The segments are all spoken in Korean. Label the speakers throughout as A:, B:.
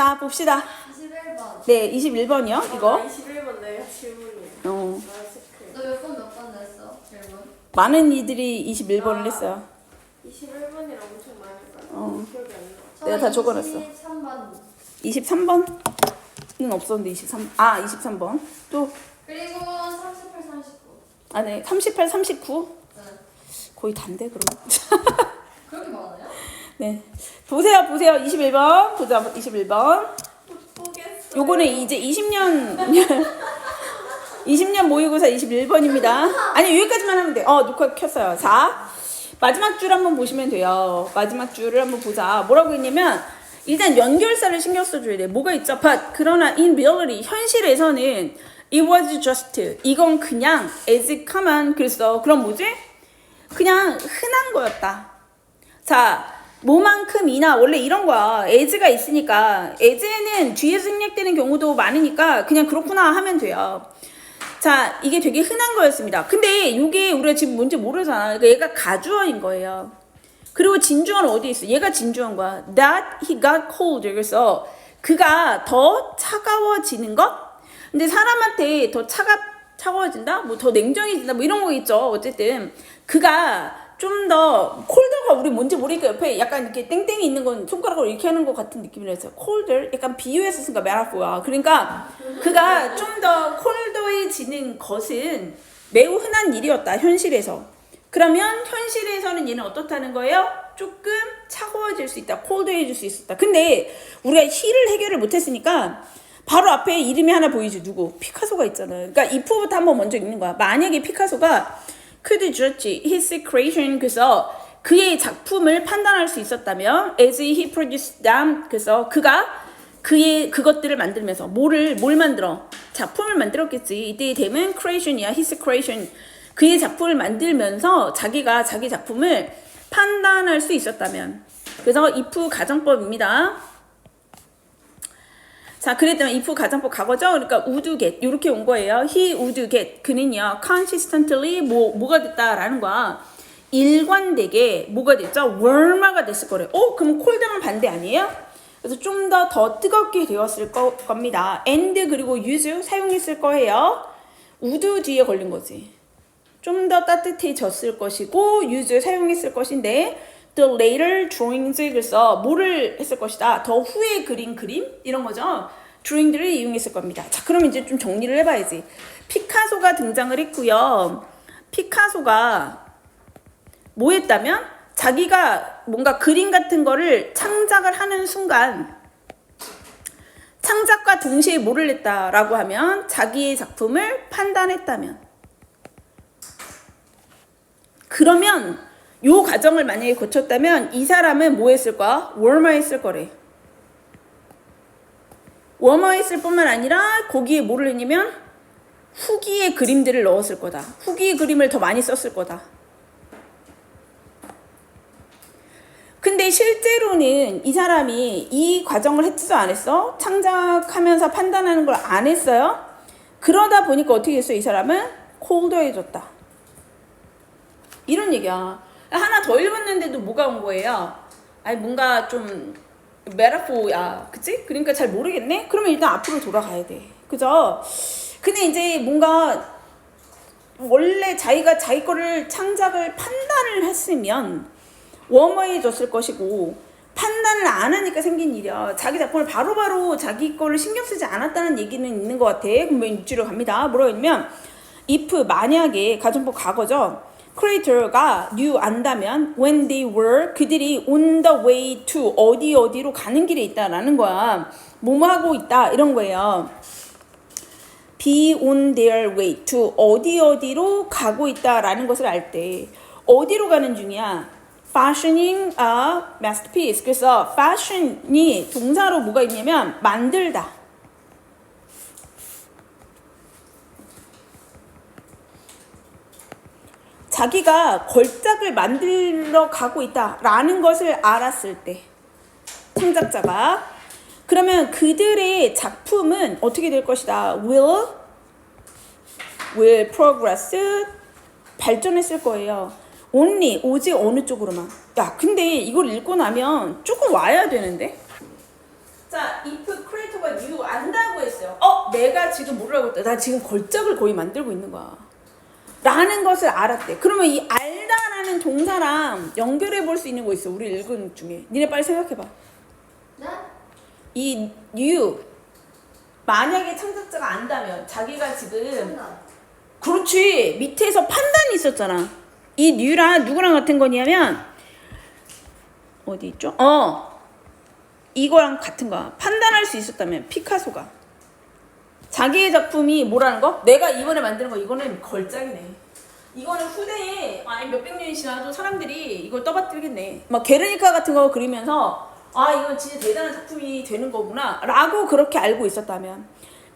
A: 자, 봅시다.
B: 21번.
A: 네, 21번이요, 이거.
C: 21번 내가 질문이야.
A: 어.
B: 너 몇 번 냈어? 질문?
A: 많은 이들이 21번을 했어요.
C: 21번이랑 엄청 많이 봤어.
A: 어.
C: 기억이 안 나.
A: 내가 다 적어놨어.
B: 23번.
A: 23번은 없었는데 23번. 또,
B: 그리고 38, 39.
A: 아, 네, 38, 39.
B: 네.
A: 거의 단데, 그럼.
B: 그렇게 많아요?
A: 네. 보세요. 21번. 보자, 21번.
C: 보겠어.
A: 요거는 이제 20년, 20년 모의고사 21번입니다. 아니, 여기까지만 하면 돼. 녹화 켰어요. 자, 마지막 줄 한번 보시면 돼요. 마지막 줄을 한번 보자. 뭐라고 했냐면, 일단 연결사를 신경 써줘야 돼. 뭐가 있죠? But, 그러나 in reality, 현실에서는 it was just, 이건 그냥 as common, 그랬어. 그럼 뭐지? 그냥 흔한 거였다. 자, 뭐만큼이나 원래 이런 거야. as가 있으니까 as는 뒤에서 생략되는 경우도 많으니까 그냥 그렇구나 하면 돼요. 자, 이게 되게 흔한 거였습니다. 근데 이게 우리가 지금 뭔지 모르잖아. 그러니까 얘가 가주어인 거예요. 그리고 진주어는 어디 있어? 얘가 진주어인 거야. That he got colder. 그래서 그가 더 차가워지는 것? 근데 사람한테 더 차가워진다? 뭐 더 냉정해진다? 뭐 이런 거 있죠. 어쨌든 그가 좀 더 콜더가 우리 뭔지 모르니까 옆에 약간 이렇게 땡땡이 있는 건 손가락으로 이렇게 하는 것 같은 느낌이라서 콜더 약간 비유해서 쓴가 메라포야. 그러니까 그가 좀 더 콜더해지는 것은 매우 흔한 일이었다. 현실에서. 그러면 현실에서는 얘는 어떻다는 거예요? 조금 차가워질 수 있다. 콜드해질 수 있었다. 근데 우리가 he를 해결을 못했으니까 바로 앞에 이름이 하나 보이지. 누구? 피카소가 있잖아요. 그러니까 if부터 한번 먼저 읽는 거야. 만약에 피카소가 could judge his creation, 그래서 그의 작품을 판단할 수 있었다면 as he produced them, 그래서 그가 그의 그것들을 만들면서 뭘 만들어? 작품을 만들었겠지. 이때 되면 creation이야. his creation. 그의 작품을 만들면서 자기가 자기 작품을 판단할 수 있었다면. 그래서 if 가정법입니다. 자, 그랬다면 if 가정법 과거죠? 그러니까 would get 이렇게 온 거예요. He would get 그는요 consistently 뭐가 됐다라는 거야. 일관되게 뭐가 됐죠? warmer가 됐을 거래. 그럼 cold는 반대 아니에요? 그래서 좀 더 뜨겁게 되었을 겁니다. and 그리고 use 사용했을 거예요. would 뒤에 걸린 거지. 좀 더 따뜻해졌을 것이고 use 사용했을 것인데 the later drawings, 그래서 뭐를 했을 것이다. 더 후에 그린 그림 이런 거죠. drawing들을 이용했을 겁니다. 자, 그럼 이제 좀 정리를 해봐야지. 피카소가 등장을 했고요. 피카소가 뭐 했다면 자기가 뭔가 그림 같은 거를 창작을 하는 순간 창작과 동시에 뭐를 했다라고 하면 자기의 작품을 판단했다면, 그러면 요 과정을 만약에 거쳤다면 이 사람은 뭐 했을 거야? 워머했을 거래. 워머했을 뿐만 아니라 거기에 뭐를 했냐면 후기의 그림들을 넣었을 거다. 후기의 그림을 더 많이 썼을 거다. 근데 실제로는 이 사람이 이 과정을 했지도 안 했어? 창작하면서 판단하는 걸 안 했어요? 그러다 보니까 어떻게 했어요? 이 사람은 콜더해졌다. 이런 얘기야. 하나 더 읽었는데도 뭐가 온 거예요? 아니 뭔가 좀 메타포야, 그치? 그러니까 잘 모르겠네? 그러면 일단 앞으로 돌아가야 돼. 그죠? 근데 이제 뭔가 원래 자기가 자기 거를 창작을 판단을 했으면 워머해졌을 것이고 판단을 안 하니까 생긴 일이야. 자기 작품을 바로바로 자기 거를 신경 쓰지 않았다는 얘기는 있는 것 같아. 그러면 6주로 갑니다. 뭐라고 했냐면 if 만약에 가정법 과거죠. creator가 knew 안다면 when they were 그들이 on the way to 어디로 가는 길에 있다라는 거야. 뭐뭐 하고 있다 이런 거예요. be on their way to 어디로 가고 있다라는 것을 알 때 어디로 가는 중이야? fashioning a masterpiece. 그래서 fashion이 동사로 뭐가 있냐면 만들다. 자기가 걸작을 만들어 가고 있다라는 것을 알았을 때 창작자가, 그러면 그들의 작품은 어떻게 될 것이다? will progress 발전했을 거예요. only 오직 어느 쪽으로만. 야, 근데 이걸 읽고 나면 조금 와야 되는데? 자, if creator가 you 안다고 했어요. 내가 지금 뭐라고 했다. 나 지금 걸작을 거의 만들고 있는 거야. 라는 것을 알았대. 그러면 이 알다라는 동사랑 연결해 볼 수 있는 거 있어. 우리 읽은 중에. 니네 빨리 생각해봐.
B: 네?
A: 이 you 만약에 창작자가 안다면 자기가 지금
B: 판단.
A: 그렇지 밑에서 판단이 있었잖아. 이 뉴랑 누구랑 같은 거냐면 어디 있죠? 이거랑 같은 거야. 판단할 수 있었다면 피카소가 자기의 작품이 뭐라는 거? 내가 이번에 만드는 거 이거는 걸작이네. 이거는 후대에 몇백 년이 지나도 사람들이 이걸 떠받들겠네. 막 게르니카 같은 거 그리면서 이건 진짜 대단한 작품이 되는 거구나 라고 그렇게 알고 있었다면,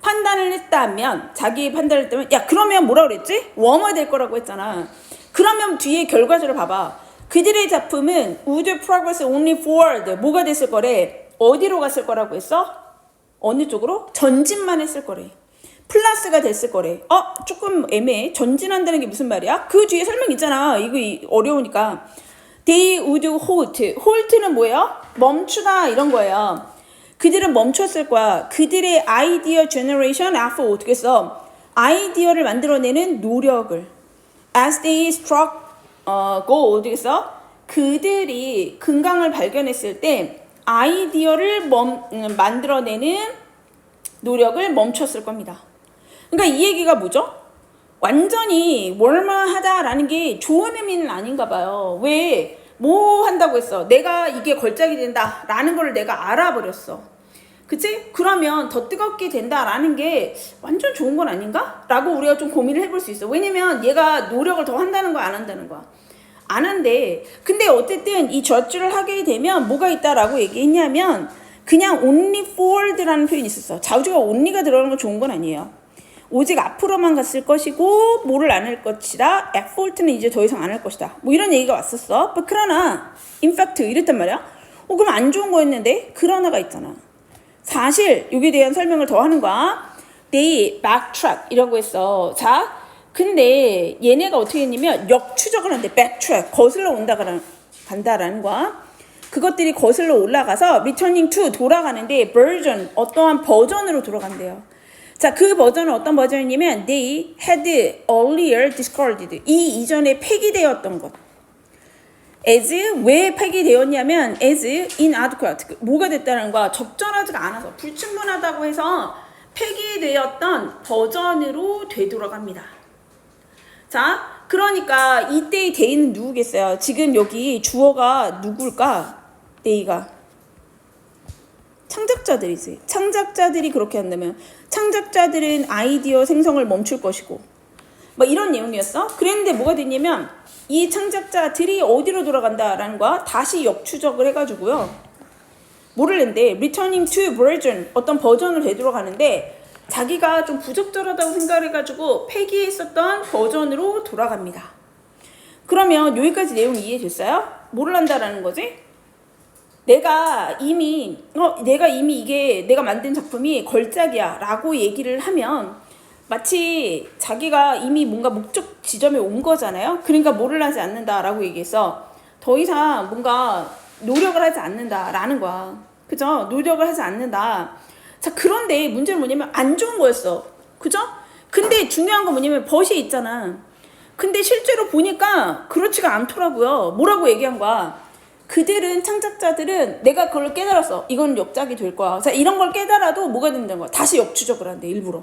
A: 판단을 했다면, 자기 판단을 했다면, 야 그러면 뭐라 그랬지? 웜화 될 거라고 했잖아. 그러면 뒤에 결과적으로 봐봐. 그들의 작품은 would progress only forward. 뭐가 됐을 거래? 어디로 갔을 거라고 했어? 어느 쪽으로? 전진만 했을 거래. 플러스가 됐을 거래. 조금 애매해. 전진한다는 게 무슨 말이야? 그 뒤에 설명 있잖아. 이거 어려우니까. They would halt. halt는 뭐예요? 멈추다 이런 거예요. 그들은 멈췄을 거야. 그들의 아이디어 제너레이션 after 어떻게 써? 아이디어를 만들어내는 노력을. As they struck gold 어떻게 써? 그들이 금강을 발견했을 때 아이디어를 만들어내는 노력을 멈췄을 겁니다. 그러니까 이 얘기가 뭐죠? 완전히 월마하다라는 게 좋은 의미는 아닌가 봐요. 왜? 뭐 한다고 했어? 내가 이게 걸작이 된다라는 걸 내가 알아버렸어. 그치? 그러면 더 뜨겁게 된다라는 게 완전 좋은 건 아닌가? 라고 우리가 좀 고민을 해볼 수 있어. 왜냐면 얘가 노력을 더 한다는 거야, 안 한다는 거야? 안 한대. 근데 어쨌든 이 저주를 하게 되면 뭐가 있다라고 얘기했냐면 그냥 only forward라는 표현이 있었어. 자주가 only가 들어가는 건 좋은 건 아니에요. 오직 앞으로만 갔을 것이고 뭐를 안 할 것이다. effort는 이제 더 이상 안 할 것이다. 뭐 이런 얘기가 왔었어. 그러나 in fact 이랬단 말이야. 그럼 안 좋은 거였는데 그러나가 있잖아. 사실 여기에 대한 설명을 더 하는 거야. They backtrack 이라고 했어. 자, 근데 얘네가 어떻게 했냐면 역추적을 한대. backtrack 거슬러 간다라는 거야. 그것들이 거슬러 올라가서 returning to 돌아가는데 version 어떠한 버전으로 돌아간대요. 자, 그 버전은 어떤 버전이냐면 they had earlier discarded. 이 이전에 폐기되었던 것. as 왜 폐기되었냐면 as inadequate. 뭐가 됐다는 거야? 적절하지가 않아서 불충분하다고 해서 폐기되었던 버전으로 되돌아갑니다. 자, 그러니까 이때의 데이는 누구겠어요? 지금 여기 주어가 누굴까? 데이가 창작자들이지. 창작자들이 그렇게 한다면 창작자들은 아이디어 생성을 멈출 것이고 뭐 이런 내용이었어. 그랬는데 뭐가 됐냐면 이 창작자들이 어디로 돌아간다라는 거야? 다시 역추적을 해가지고요. 뭐를 했는데 returning to version 어떤 버전을 되돌아가는데 자기가 좀 부적절하다고 생각을 해가지고 폐기했었던 버전으로 돌아갑니다. 그러면 여기까지 내용 이해됐어요? 뭐를 한다라는 거지? 내가 이미 이게 내가 만든 작품이 걸작이야 라고 얘기를 하면 마치 자기가 이미 뭔가 목적 지점에 온 거잖아요. 그러니까 뭐를 하지 않는다라고 얘기해서 더 이상 뭔가 노력을 하지 않는다라는 거야. 그죠? 노력을 하지 않는다. 자, 그런데 문제는 뭐냐면 안 좋은 거였어. 그죠? 근데 중요한 건 뭐냐면 벗이 있잖아. 근데 실제로 보니까 그렇지가 않더라고요. 뭐라고 얘기한 거야? 그들은 창작자들은 내가 그걸 깨달았어. 이건 역작이 될 거야. 자, 이런 걸 깨달아도 뭐가 된다는 거야? 다시 역추적을 한대, 일부러.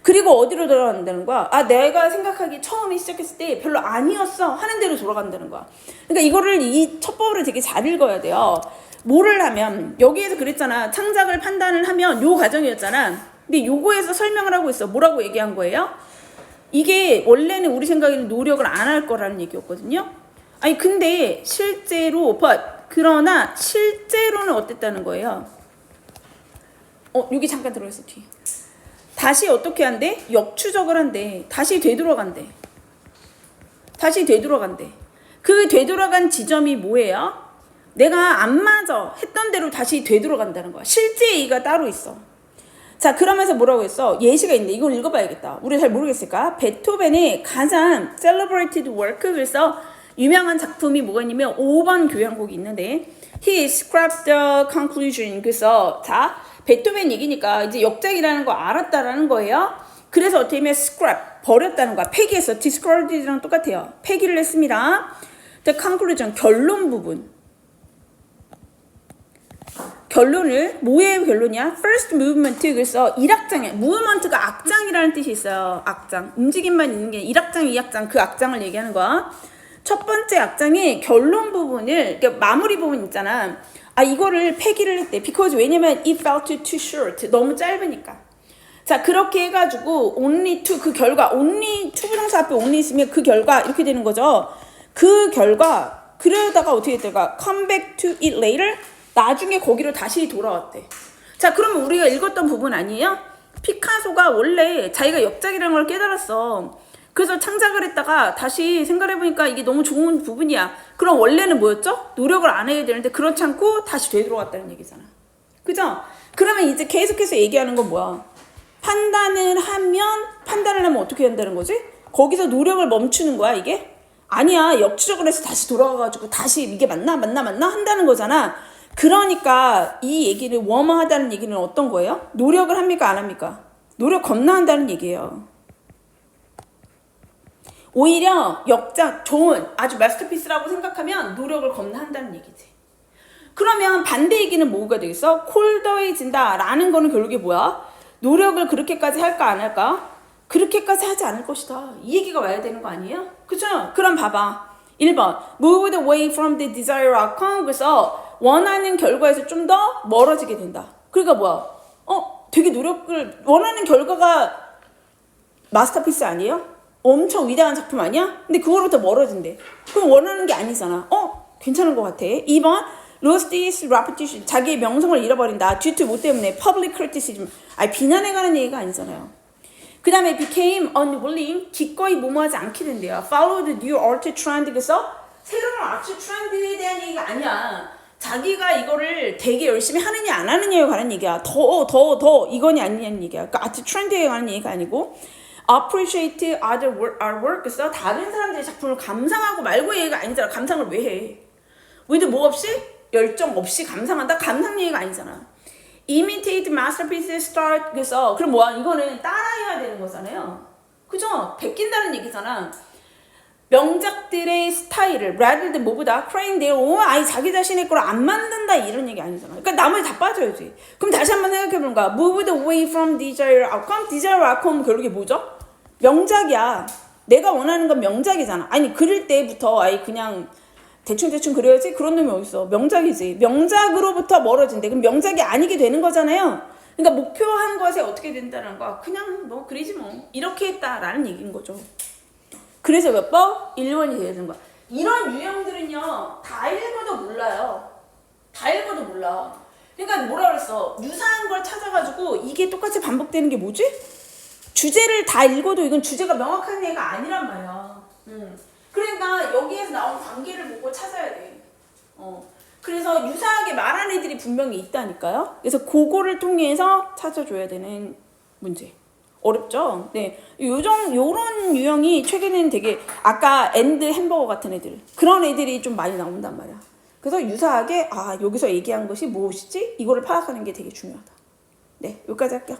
A: 그리고 어디로 돌아간다는 거야? 내가 생각하기 처음에 시작했을 때 별로 아니었어 하는 대로 돌아간다는 거야. 그러니까 이거를 이 첩법을 되게 잘 읽어야 돼요. 뭐를 하면 여기에서 그랬잖아. 창작을 판단을 하면 요 과정이었잖아. 근데 요거에서 설명을 하고 있어. 뭐라고 얘기한 거예요? 이게 원래는 우리 생각에는 노력을 안 할 거라는 얘기였거든요. 아니 근데 실제로 그러나 실제로는 어땠다는 거예요? 여기 잠깐 들어있어 뒤에. 다시 어떻게 한대? 역추적을 한대. 다시 되돌아간대. 그 되돌아간 지점이 뭐예요? 내가 안 맞아 했던 대로 다시 되돌아간다는 거야. 실제 A가 따로 있어. 자, 그러면서 뭐라고 했어? 예시가 있는데 이걸 읽어봐야겠다. 우리 잘 모르겠을까? 베토벤의 가장 celebrated work, 그래서 유명한 작품이 뭐가 있냐면 5번 교향곡이 있는데 He scrapped the conclusion. 그래서 자 베토벤 얘기니까 이제 역작이라는 거 알았다라는 거예요. 그래서 어떻게 하면 scrap 버렸다는 거야. 폐기해서 discarded랑 똑같아요. 폐기를 했습니다. The conclusion 결론 부분. 결론을 뭐의 결론이야? First movement. 그래서 1악장에 movement가 악장이라는 뜻이 있어요. 악장. 움직임만 있는 게 1악장, 2악장 그 악장을 얘기하는 거야. 첫 번째 악장의 결론 부분을 그러니까 마무리 부분 있잖아. 아 이거를 폐기를 했대. Because 왜냐면 it felt too short. 너무 짧으니까. 자 그렇게 해가지고 only to 그 결과 only to 부정사 앞에 only 있으면 그 결과 이렇게 되는 거죠. 그 결과 그러다가 어떻게 될까? Come back to it later. 나중에 거기로 다시 돌아왔대. 자 그러면 우리가 읽었던 부분 아니에요? 피카소가 원래 자기가 역작이라는 걸 깨달았어. 그래서 창작을 했다가 다시 생각해보니까 이게 너무 좋은 부분이야. 그럼 원래는 뭐였죠? 노력을 안 해야 되는데 그렇지 않고 다시 되돌아왔다는 얘기잖아. 그죠? 그러면 이제 계속해서 얘기하는 건 뭐야? 판단을 하면 어떻게 한다는 거지? 거기서 노력을 멈추는 거야 이게? 아니야. 역추적을 해서 다시 돌아가가지고 다시 이게 맞나 한다는 거잖아. 그러니까 이 얘기를 웜하다는 얘기는 어떤 거예요? 노력을 합니까 안 합니까? 노력 겁나 한다는 얘기예요. 오히려 역작 좋은 아주 마스터피스라고 생각하면 노력을 겁나 한다는 얘기지. 그러면 반대 얘기는 뭐가 되겠어? 콜더해진다 라는 거는 결국에 뭐야? 노력을 그렇게까지 할까 안 할까? 그렇게까지 하지 않을 것이다. 이 얘기가 와야 되는 거 아니에요? 그쵸? 그럼 봐봐. 1번 Moved away from the desired outcome. 그래서 원하는 결과에서 좀 더 멀어지게 된다. 그러니까 뭐야? 되게 노력을 원하는 결과가 마스터피스 아니에요? 엄청 위대한 작품 아니야? 근데 그거로부터 멀어진대. 그럼 원하는 게 아니잖아. 괜찮은 것 같아. 2번 Lost his reputation. 자기의 명성을 잃어버린다. due to 뭐 때문에? Public criticism. 비난해가는 얘기가 아니잖아요. 그 다음에 became unwilling. 기꺼이 뭐뭐하지 않게 된대요. Follow the new art trend. 그래서 새로운 아트 트렌드에 대한 얘기가 아니야. 자기가 이거를 되게 열심히 하느냐 안 하느냐에 관한 얘기야. 더 이거냐 아니냐는 얘기야. 그러니까 아트 트렌드에 관한 얘기가 아니고 appreciate other artwork. 그래서 다른 사람들의 작품을 감상하고 말고 얘기가 아니잖아. 감상을 왜 해? 우리도 뭐 없이? 열정 없이 감상한다? 감상 얘기가 아니잖아. imitate masterpieces start. 그래서 그럼 뭐야? 이거는 따라해야 되는 거잖아요. 그죠? 베낀다는 얘기잖아. 명작들의 스타일을 rather than 뭐보다 crying their own. 자기 자신의 걸 안 만든다 이런 얘기 아니잖아. 그러니까 나머지 다 빠져야지. 그럼 다시 한번 생각해보는 거야. Moved away from desired outcome. desired outcome 결국에 뭐죠? 명작이야. 내가 원하는 건 명작이잖아. 그릴 때부터 그냥 대충 그려야지? 그런 놈이 어딨어. 명작이지. 명작으로부터 멀어진대. 그럼 명작이 아니게 되는 거잖아요. 그러니까 목표한 것에 어떻게 된다는 거야. 그냥 뭐 그리지 뭐. 이렇게 했다라는 얘기인 거죠. 그래서 몇 번? 1번이 되는 거야. 이런 유형들은요. 다 읽어도 몰라요. 다 읽어도 몰라. 그러니까 뭐라 그랬어. 유사한 걸 찾아가지고 이게 똑같이 반복되는 게 뭐지? 주제를 다 읽어도 이건 주제가 명확한 얘기가 아니란 말이야. 그러니까 여기에서 나온 관계를 보고 찾아야 돼. 그래서 유사하게 말한 애들이 분명히 있다니까요. 그래서 그거를 통해서 찾아줘야 되는 문제. 어렵죠? 네. 요런 유형이 최근에는 되게 아까 엔드 햄버거 같은 애들 그런 애들이 좀 많이 나온단 말이야. 그래서 유사하게 여기서 얘기한 것이 무엇이지? 이거를 파악하는 게 되게 중요하다. 네, 여기까지 할게요.